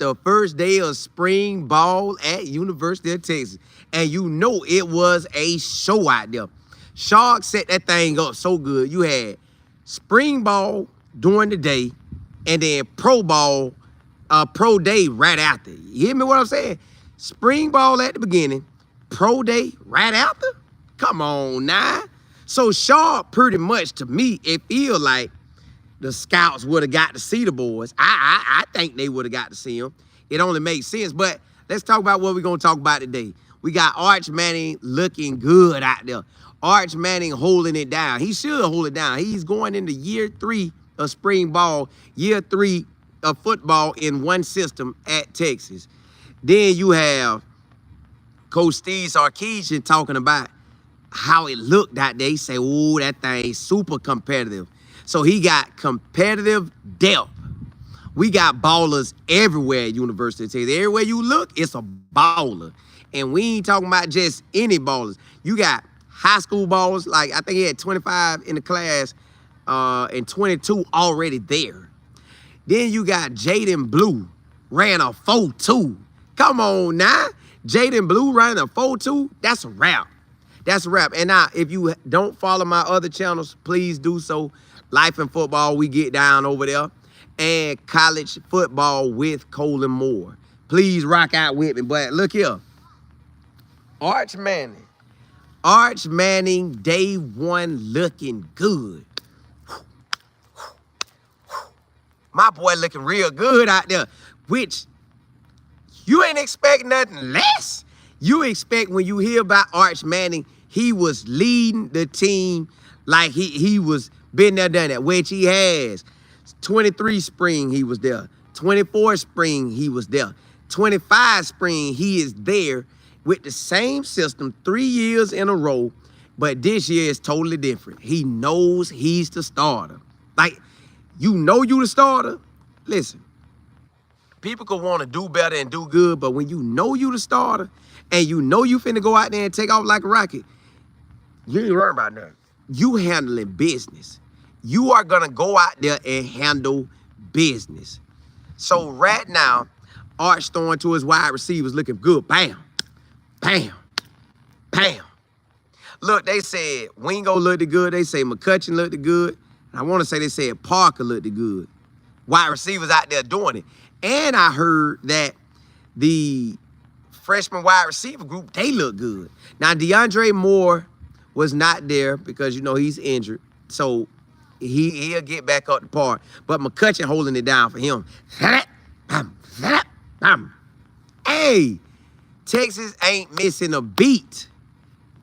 the first day of spring ball at University of Texas. And you know it was a show out there. Sark set that thing up so good. You had spring ball during the day and then pro ball, pro day right after. You hear me what I'm saying? Spring ball at the beginning, pro day right after? Come on now. So Sark pretty much, to me, it feel like the scouts would have got to see the boys. I think they would have got to see them. It only makes sense. But let's talk about what we're going to talk about today. We got Arch Manning looking good out there. Arch Manning holding it down. He should hold it down. He's going into year 3 of spring ball, year 3 of football in one system at Texas. Then you have Coach Steve Sarkisian talking about how it looked that day. Say, oh, that thing's super competitive. So he got competitive depth. We got ballers everywhere at University of Texas. Everywhere you look, it's a baller. And we ain't talking about just any ballers. You got high school ballers, like I think he had 25 in the class and 22 already there. Then you got Jaden Blue, ran a 4.2. Come on now. Jaden Blue running a 4.2, that's a wrap. That's a wrap. And now, if you don't follow my other channels, please do so. Life and Football, we get down over there. And College Football with Colin Moore. Please rock out with me. But look here. Arch Manning. Arch Manning, day 1 looking good. My boy looking real good out there, which you ain't expect nothing less. You expect when you hear about Arch Manning, he was leading the team like he was been there, done that, which he has. 23 spring, he was there. 24 spring, he was there. 25 spring, he is there with the same system 3 years in a row, but this year is totally different. He knows he's the starter. Like, you know you the starter. Listen, people could want to do better and do good, but when you know you the starter and you know you finna go out there and take off like a rocket, you ain't worried about nothing. You handling business. You are gonna go out there and handle business. So right now, Arch throwing to his wide receivers looking good. Bam, bam, bam. Look, they said Wingo looked good. They say McCutcheon looked good. I want to say they said Parker looked good. Wide receivers out there doing it. And I heard that the freshman wide receiver group, they look good. Now, DeAndre Moore was not there because, you know, he's injured. So he'll get back up to par. But McCutcheon holding it down for him. Hey, Texas ain't missing a beat.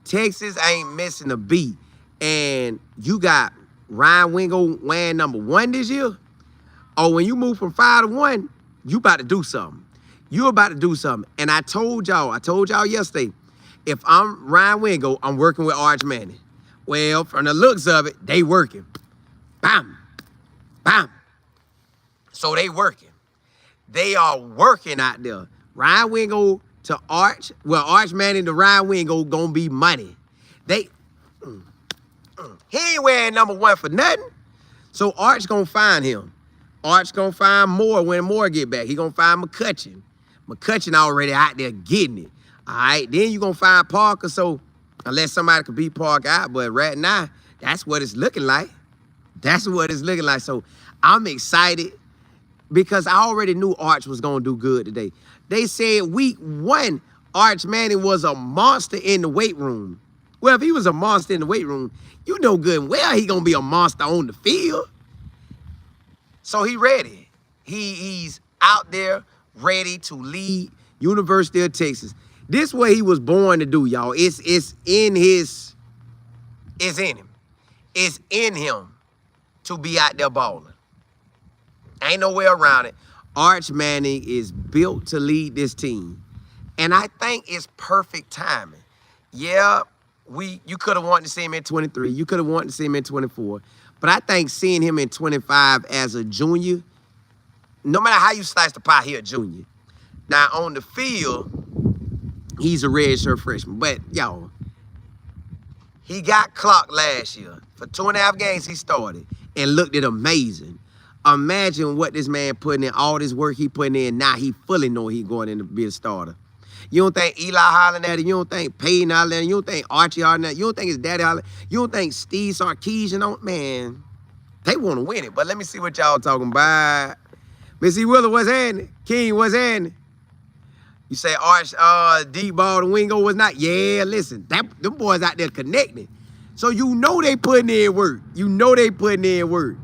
Texas ain't missing a beat. And you got Ryan Wingo wearing number 1 this year. Oh, when you move from 5 to 1, you about to do something. You about to do something. And I told y'all yesterday, if I'm Ryan Wingo, I'm working with Arch Manning. Well, from the looks of it, they working. Bam, bam. So they working. They are working out there. Ryan Wingo to Arch, well, Arch Manning to Ryan Wingo gonna be money. He ain't wearing number 1 for nothing. So Arch gonna find him. Arch gonna find Moore when Moore get back. He gonna find McCutcheon. McCutcheon already out there getting it. All right, then you gonna find Parker. So unless somebody could beat Parker out, but right now, that's what it's looking like. That's what it's looking like. So I'm excited because I already knew Arch was gonna do good today. They said week 1, Arch Manning was a monster in the weight room. Well, if he was a monster in the weight room, you know good and well he gonna be a monster on the field. So he ready. He's out there ready to lead University of Texas. This what he was born to do, y'all. It's in him. It's in him to be out there balling. Ain't no way around it. Arch Manning is built to lead this team. And I think it's perfect timing. Yeah, you could have wanted to see him in 23. You could have wanted to see him in 24. But I think seeing him in 25 as a junior, no matter how you slice the pie, he a junior. Now, on the field, he's a redshirt freshman. But, y'all, he got clocked last year. For 2.5 games, he started and looked it amazing. Imagine what this man putting in, all this work he putting in. Now he fully know he going in to be a starter. You don't think Eli hollering at it? You don't think Peyton hollering at it? You don't think Archie hollering at it? You don't think his daddy hollering? You don't think Steve Sarkisian on? Man, they want to win it. But let me see what y'all talking about. Missy Willer, what's happening? King, what's happening? You say Arch, deep ball, the wingo was not. Yeah, listen, them boys out there connecting. So you know they putting in work. You know they putting in work.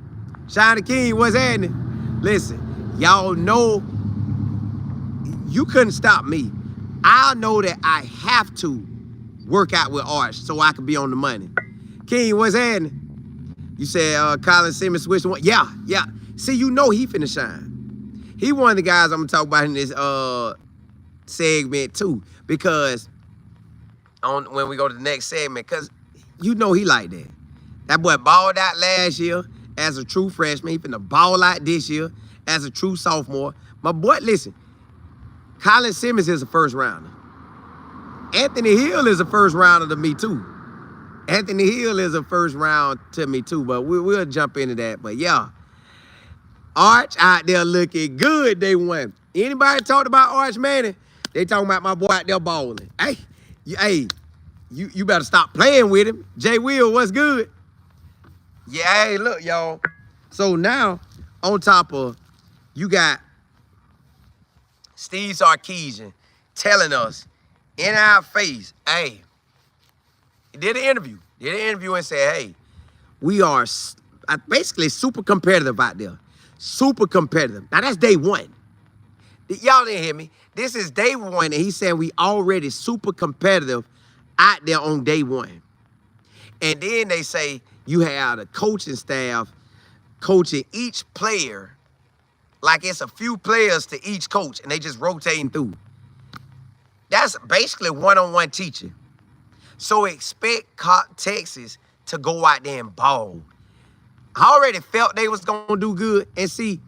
Shine the King, what's happening? Listen, y'all know you couldn't stop me. I know that I have to work out with Arch so I can be on the money. King, what's happening? You said Colin Simmons switched one. Yeah. See, you know he finna shine. He one of the guys I'm gonna talk about in this segment too, because when we go to the next segment, because you know he like that. That boy balled out last year as a true freshman. He finna ball out this year as a true sophomore. My boy, listen, Colin Simmons is a first rounder. Anthony Hill is a first rounder to me too. Anthony Hill is a first round to me too, but we'll jump into that. But yeah, Arch out there looking good day one. Anybody talked about Arch Manning? They talking about my boy out there balling. Hey, you better stop playing with him. Jay Will, what's good? Yeah, hey, look, y'all. So now, on top of, you got Steve Sarkisian telling us in our face, hey, he did an interview and said, hey, we are basically super competitive out there. Super competitive. Now, that's day one. Y'all didn't hear me. This is day one, and he's saying we already super competitive out there on day one. And then they say you have the coaching staff coaching each player like it's a few players to each coach, and they just rotating through. That's basically one-on-one teaching. So expect Texas to go out there and ball. I already felt they was going to do good. And see,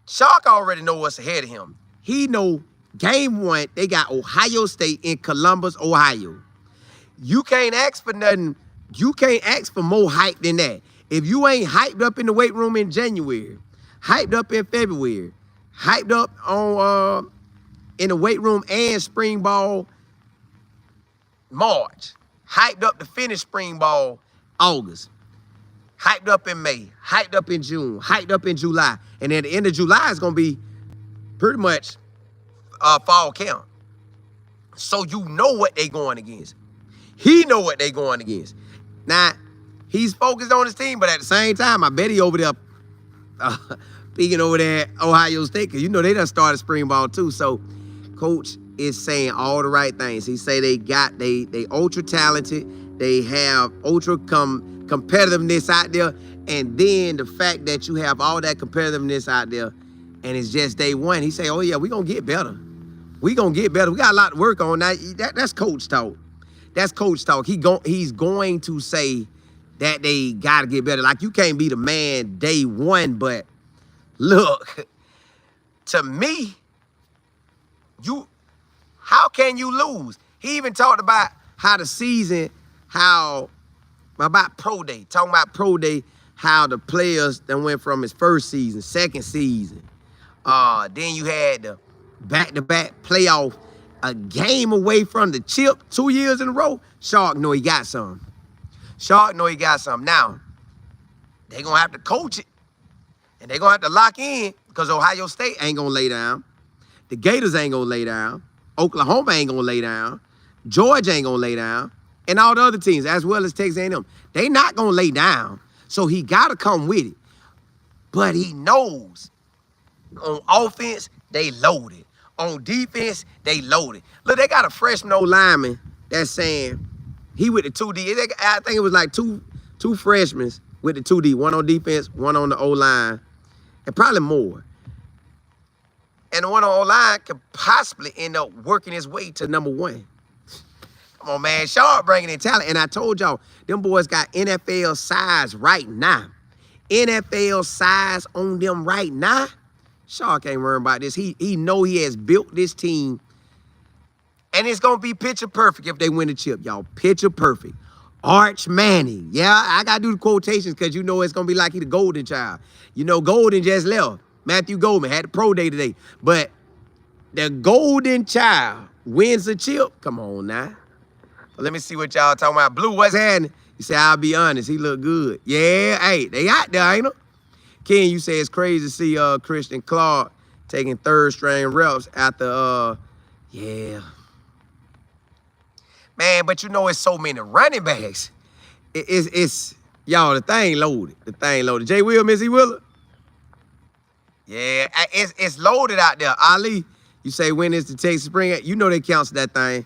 Sark already know what's ahead of him. He know game one, they got Ohio State in Columbus, Ohio. You can't ask for nothing. You can't ask for more hype than that. If you ain't hyped up in the weight room in January, hyped up in February, hyped up on in the weight room and spring ball March, hyped up to finish spring ball August, hyped up in May, hyped up in June, hyped up in July, and then the end of July is gonna be pretty much fall camp. So you know what they going against. He know what they going against. Now, he's focused on his team, but at the same time, I bet he over there peeking over there at Ohio State, because you know they done started spring ball too. So Coach is saying all the right things. He say they ultra talented, they have ultra competitiveness out there, and then the fact that you have all that competitiveness out there, and it's just day one. He say, oh yeah, we gonna get better. We gonna get better. We got a lot to work on. Now that's coach talk. That's coach talk. He's going to say that they gotta get better. Like, you can't be the man day one, but look, to me, how can you lose? He even talked about how the season, about pro day, talking about pro day, how the players that went from his first season, second season, then you had the back-to-back playoff, a game away from the chip 2 years in a row. Sark know he got some. Sark know he got some. Now, they gonna have to coach it, and they gonna have to lock in, because Ohio State ain't gonna lay down. The Gators ain't gonna lay down. Oklahoma ain't gonna lay down. Georgia ain't gonna lay down. And all the other teams, as well as Texas A&M. They not gonna lay down. So he gotta come with it. But he knows on offense, they loaded. On defense, they loaded. Look, they got a freshman old lineman that's saying he with the 2D. I think it was like two freshmen with the 2D. One on defense, one on the O-line, and probably more. And the one on O-line could possibly end up working his way to number one. Come on, man. Sark bringing in talent. And I told y'all, them boys got NFL size right now. NFL size on them right now. Sark ain't worrying about this. He know he has built this team. And it's going to be picture perfect if they win the chip, y'all. Picture perfect. Arch Manning. Yeah, I got to do the quotations because you know it's going to be like he the golden child. You know, Golden just left. Matthew Goldman had the pro day today. But the golden child wins the chip. Come on now. Let me see what y'all talking about. Blue, what's happening? You say, I'll be honest, he look good. Yeah, hey, they out there, ain't them? Ken, you say it's crazy to see Christian Clark taking third string reps after, yeah. Man, but you know it's so many running backs. It's y'all, the thing loaded. The thing loaded. Jay Will, Missy Willer. Yeah, it's loaded out there. Ali, you say when is the Texas Spring? You know they counts that thing.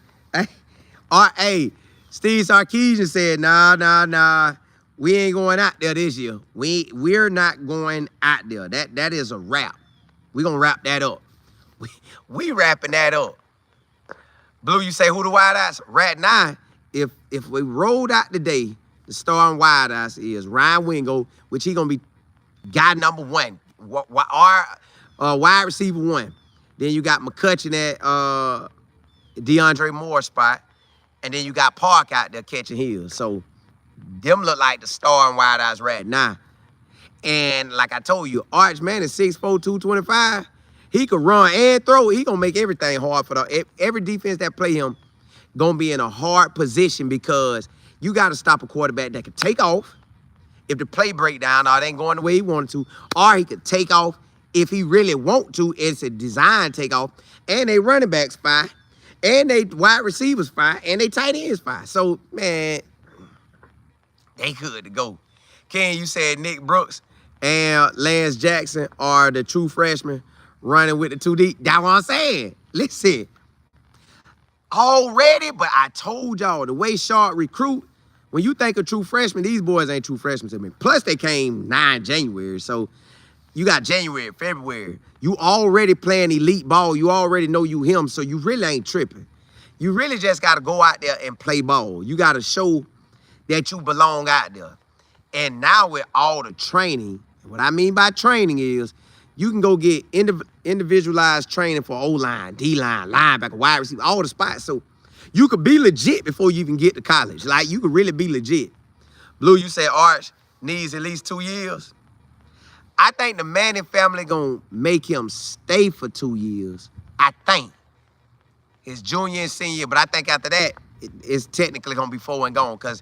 Hey, Steve Sarkisian said, nah. We ain't going out there this year. We're not going out there. That is a wrap. We gonna wrap that up. We wrapping that up. Blue, you say who the wideouts? Right now, if we rolled out today, the starting wideouts is Ryan Wingo, which he gonna be guy number one, our wide receiver one. Then you got McCutcheon at DeAndre Moore spot, and then you got Park out there catching hills. So them look like the starting wideouts right now. And like I told you, Arch Man is 6'4", 225. He could run and throw. He gonna make everything hard for every defense that play him. Gonna be in a hard position because you got to stop a quarterback that can take off if the play breakdown or it ain't going the way he wanted to, or he could take off if he really want to. It's a design takeoff, and they running backs fine, and they wide receivers fine, and they tight ends fine. So man, they good to go. Ken, you said Nick Brooks and Lance Jackson are the true freshmen running with the 2 deep. That's what I'm saying. Listen, already, but I told y'all the way Sark recruit, when you think of true freshmen, these boys ain't true freshmen to me. Plus, they came 9 January, so you got January, February. You already playing elite ball. You already know you him, so you really ain't tripping. You really just got to go out there and play ball. You got to show that you belong out there. And now with all the training, what I mean by training is you can go get individualized training for O-line, D-line, linebacker, wide receiver, all the spots. So you could be legit before you even get to college. Like, you could really be legit. Blue, you said Arch needs at least 2 years. I think the Manning family gonna make him stay for 2 years. I think. His junior and senior, but I think after that, it's technically gonna be 4 and gone because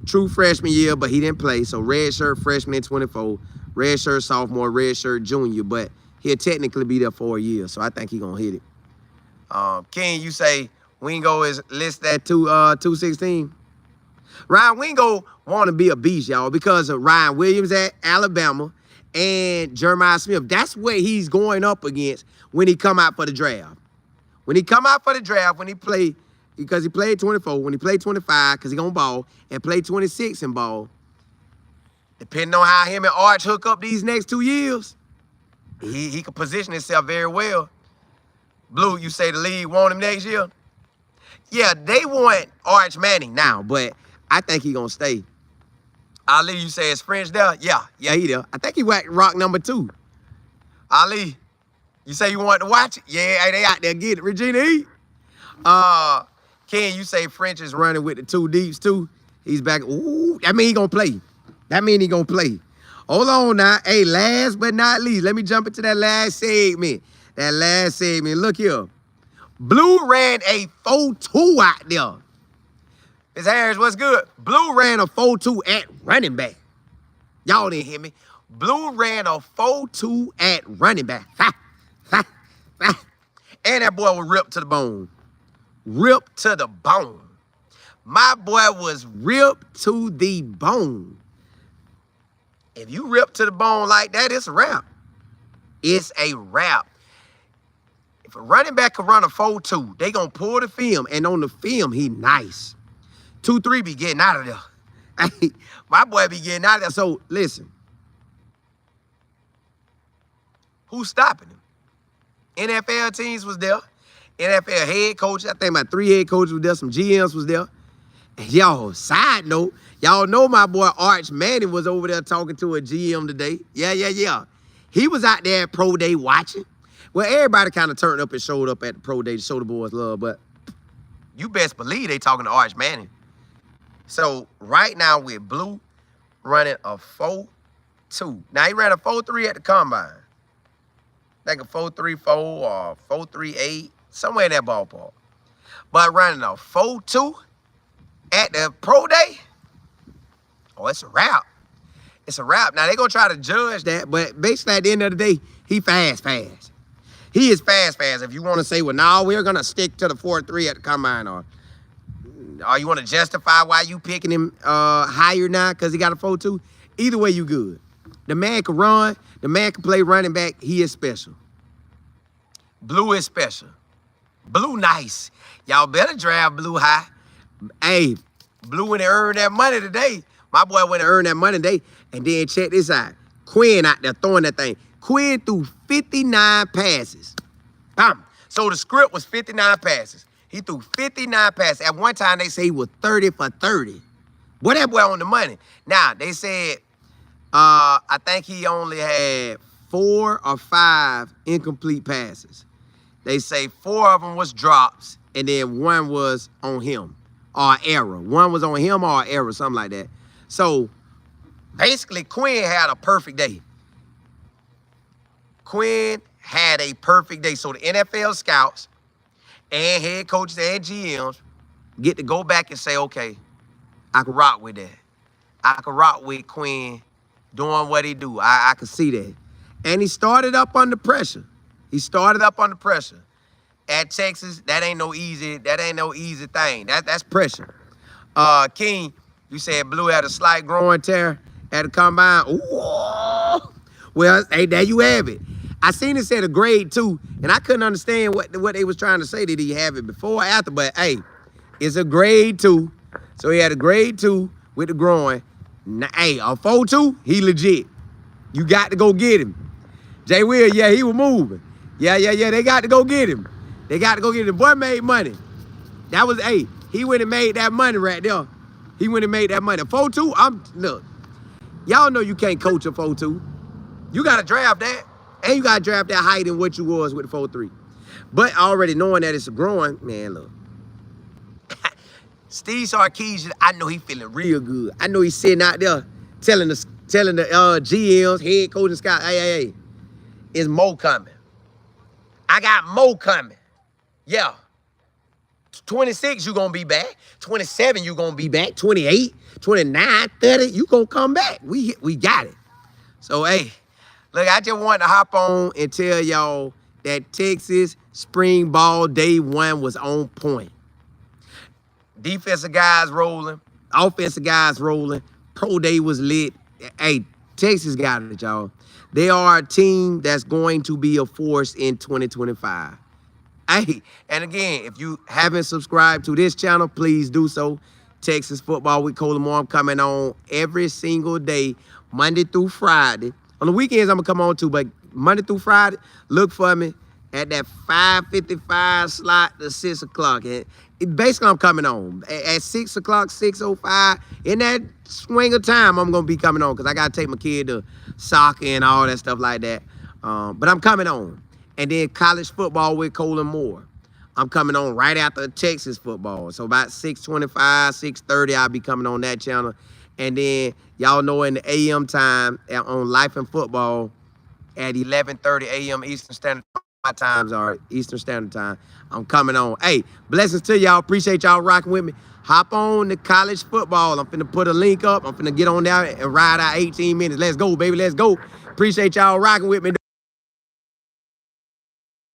true freshman year, but he didn't play. So red shirt freshman in 24, red shirt sophomore, red shirt junior, but he'll technically be there for a year. So I think he gonna hit it. Ken, you say Wingo is listed at 216. Ryan Wingo want to be a beast, y'all, because of Ryan Williams at Alabama and Jeremiah Smith. That's what he's going up against when he come out for the draft. When he come out for the draft, when he play, because he played 24, when he played 25, because he gonna ball, and play 26 and ball, depending on how him and Arch hook up these next 2 years, he can position himself very well. Blue, you say the league want him next year? Yeah, they want Arch Manning now, but I think he gonna stay. Ali, you say it's French there? Yeah, he there. I think he rock number 2. Ali, you say you want to watch it? Yeah, they out there get it. Regina E. Ken, you say French is running with the 2 deeps too. He's back. Ooh, that mean he gonna play. Hold on now. Hey, last but not least, let me jump into that last segment. Look here. Blue ran a 4.2 out there. Ms. Harris, what's good? Blue ran a 4.2 at running back. Y'all didn't hear me. Blue ran a 4.2 at running back. And that boy was ripped to the bone. Ripped to the bone. My boy was ripped to the bone. If you rip to the bone like that, it's a wrap. It's a wrap. If a running back can run a 4.2, they gonna pull the film, and on the film, he nice. 2-3 be getting out of there. Hey, my boy be getting out of there. So listen, who's stopping him? NFL teams was there. NFL head coach, I think about 3 head coaches was there. Some GMs was there. And y'all, side note, y'all know my boy Arch Manning was over there talking to a GM today. Yeah. He was out there at Pro Day watching. Well, everybody kind of turned up and showed up at the Pro Day to show the boys love, but you best believe they talking to Arch Manning. So right now with Blue running a 4.2. Now he ran a 4.3 at the combine. Like a 4.34 or 4.38, somewhere in that ballpark. But running a 4.2 at the pro day, oh, it's a wrap. It's a wrap. Now, they're going to try to judge that, but basically at the end of the day, he fast. He is fast. If you want to say, well, no, we're going to stick to the 4.3 at the combine, or you want to justify why you picking him higher now because he got a 4.2, either way, you good. The man can run. The man can play running back. He is special. Blue is special. Blue nice. Y'all better draft Blue high. Hey, Blue went and earned that money today. My boy went and earned that money today. And then check this out. Quinn out there throwing that thing. Quinn threw 59 passes. Bam. So the script was 59 passes. He threw 59 passes. At one time, they say he was 30 for 30. Boy, that boy on the money. Now, they said, I think he only had 4 or 5 incomplete passes. They say 4 of them was drops, and then 1 was on him, or error. 1 was on him or error, something like that. So, basically, Quinn had a perfect day. Quinn had a perfect day. So the NFL scouts and head coaches and GMs get to go back and say, okay, I can rock with that. I can rock with Quinn doing what he do. I can see that. And he started up under pressure. At Texas, that ain't no easy thing. That's pressure. King, you said Blue had a slight growing tear at the combine. Ooh. Well, hey, there you have it. I seen it said a grade 2, and I couldn't understand what they was trying to say. Did he have it before or after? But hey, it's a grade 2. So he had a grade 2 with the growing. Now, hey, a 4.2, he legit. You got to go get him. Jay Will, yeah, he was moving. Yeah, they got to go get him. The boy made money. That was, hey, he went and made that money right there. He went and made that money. 4.2, look, y'all know you can't coach a 4.2. You got to draft that. And you got to draft that height and what you was with the 4.3. But already knowing that it's growing, man, look. Steve Sarkisian, I know he feeling real good. I know he's sitting out there telling the GMs, head coach and scout, hey, it's more coming. I got more coming. Yeah. 26, you going to be back. 27, you going to be back. 28, 29, 30, you going to come back. We got it. So, hey, look, I just wanted to hop on and tell y'all that Texas spring ball day 1 was on point. Defensive guys rolling. Offensive guys rolling. Pro day was lit. Hey, Texas got it, y'all. They are a team that's going to be a force in 2025. Hey, and again, if you haven't subscribed to this channel, please do so. Texas Football with Colin Moore. I'm coming on every single day, Monday through Friday. On the weekends, I'm going to come on too, but Monday through Friday, look for me at that 5:55 slot to 6 o'clock. And basically, I'm coming on. At 6 o'clock, 6:05, in that swing of time, I'm going to be coming on because I got to take my kid to soccer and all that stuff like that. But I'm coming on. And then college football with Colin Moore. I'm coming on right after Texas football. So about 6:25, 6:30, I'll be coming on that channel. And then y'all know in the AM time on Life and Football at 11:30 a.m. Eastern Standard Time. My times are Eastern Standard Time. I'm coming on. Hey, blessings to y'all. Appreciate y'all rocking with me. Hop on the college football. I'm finna put a link up. I'm finna get on there and ride out 18 minutes. Let's go, baby. Let's go. Appreciate y'all rocking with me.